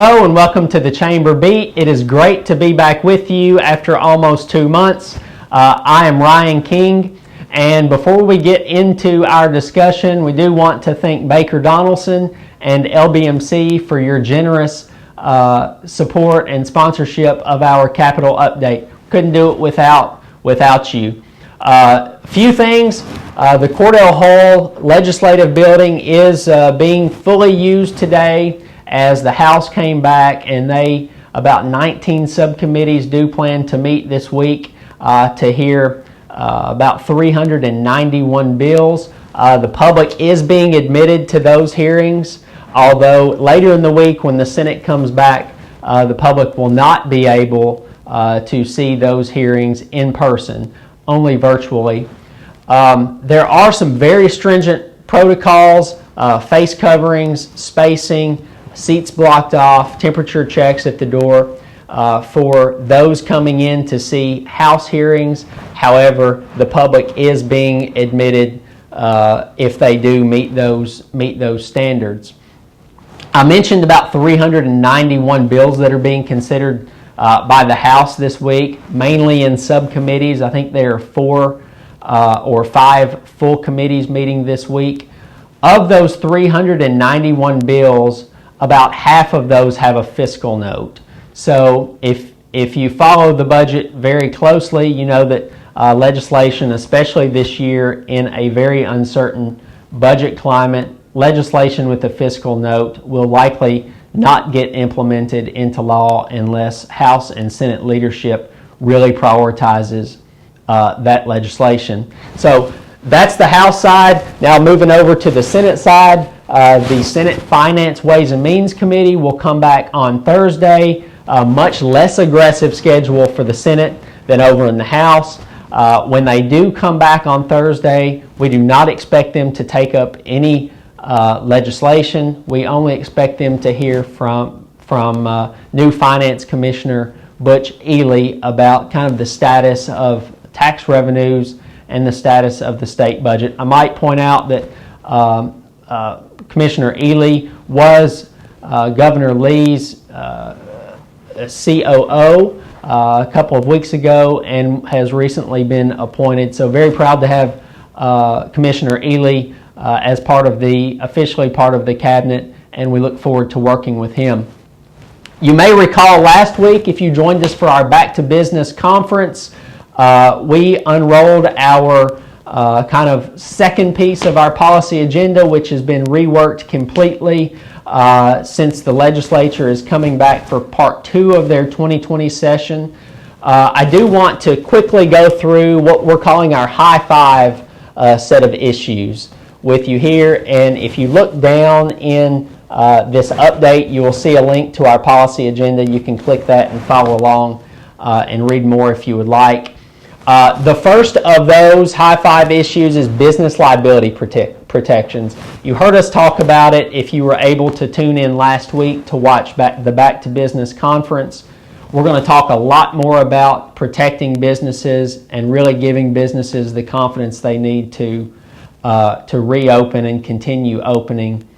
Hello and welcome to the Chamber Beat. It is great to be back with you after almost 2 months. I am Ryan King, and before we get into our discussion, we do want to thank Baker Donaldson and LBMC for your generous support and sponsorship of our Capitol Update. Couldn't do it without you. Few things. The Cordell Hull Legislative Building is being fully used today as the House came back, and about 19 subcommittees do plan to meet this week to hear about 391 bills. The public is being admitted to those hearings, although later in the week when the Senate comes back, the public will not be able to see those hearings in person, only virtually. There are some very stringent protocols, face coverings, spacing, seats blocked off, temperature checks at the door for those coming in to see House hearings. However, the public is being admitted if they do meet those standards. I mentioned about 391 bills that are being considered by the House this week, mainly in subcommittees. I think there are 4 or 5 full committees meeting this week. Of those 391 bills, about half of those have a fiscal note. So if you follow the budget very closely, you know that legislation, especially this year in a very uncertain budget climate, legislation with a fiscal note will likely not get implemented into law unless House and Senate leadership really prioritizes that legislation. So that's the House side. Now moving over to the Senate side, the Senate Finance, Ways and Means Committee will come back on Thursday. A much less aggressive schedule for the Senate than over in the House. When they do come back on Thursday, we do not expect them to take up any legislation. We only expect them to hear from new Finance Commissioner Butch Ely about kind of the status of tax revenues and the status of the state budget. I might point out that Commissioner Ely was Governor Lee's COO a couple of weeks ago and has recently been appointed. So very proud to have Commissioner Ely as officially part of the cabinet, and we look forward to working with him. You may recall last week, if you joined us for our Back to Business conference, we unrolled our kind of second piece of our policy agenda, which has been reworked completely since the legislature is coming back for part 2 of their 2020 session. I do want to quickly go through what we're calling our high five set of issues with you here. And if you look down in this update, you will see a link to our policy agenda. You can click that and follow along and read more if you would like. The first of those high five issues is business liability protections. You heard us talk about it if you were able to tune in last week to watch the Back to Business conference. We're going to talk a lot more about protecting businesses and really giving businesses the confidence they need to reopen and continue opening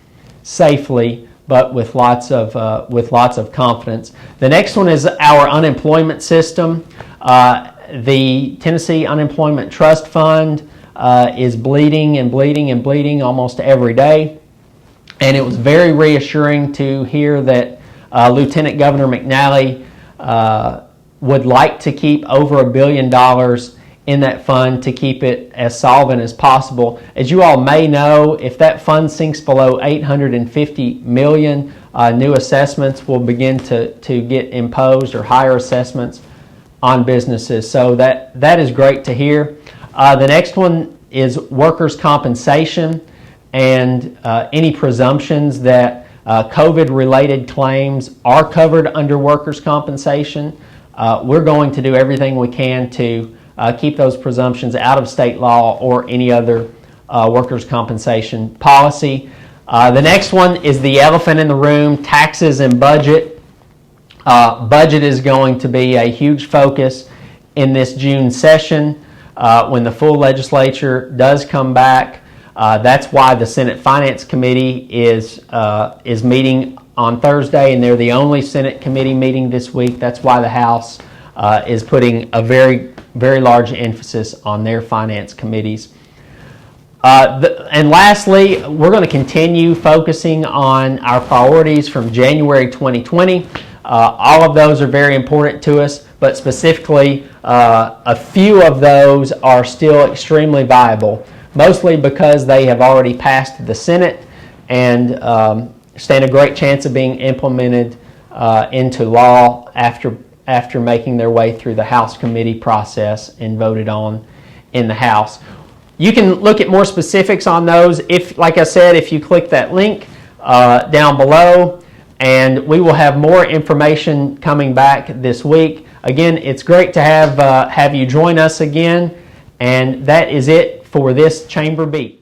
safely, but with lots of confidence. The next one is our unemployment system. The Tennessee Unemployment Trust Fund is bleeding and bleeding and bleeding almost every day. And it was very reassuring to hear that Lieutenant Governor McNally would like to keep over $1 billion in that fund to keep it as solvent as possible. As you all may know, if that fund sinks below $850 million, new assessments will begin to get imposed, or higher assessments on businesses. So that is great to hear. The next one is workers' compensation and any presumptions that COVID-related claims are covered under workers' compensation. We're going to do everything we can to keep those presumptions out of state law or any other workers' compensation policy. The next one is the elephant in the room, taxes and budget. Budget is going to be a huge focus in this June session when the full legislature does come back. That's why the Senate Finance Committee is meeting on Thursday, and they're the only Senate committee meeting this week. That's why the House is putting a very, very large emphasis on their finance committees. And lastly, we're going to continue focusing on our priorities from January 2020. All of those are very important to us, but specifically, a few of those are still extremely viable, mostly because they have already passed the Senate and stand a great chance of being implemented into law after making their way through the House committee process and voted on in the House. You can look at more specifics on those, if, like I said, if you click that link down below, and we will have more information coming back this week. Again, it's great to have you join us again, and that is it for this Chamber Beat.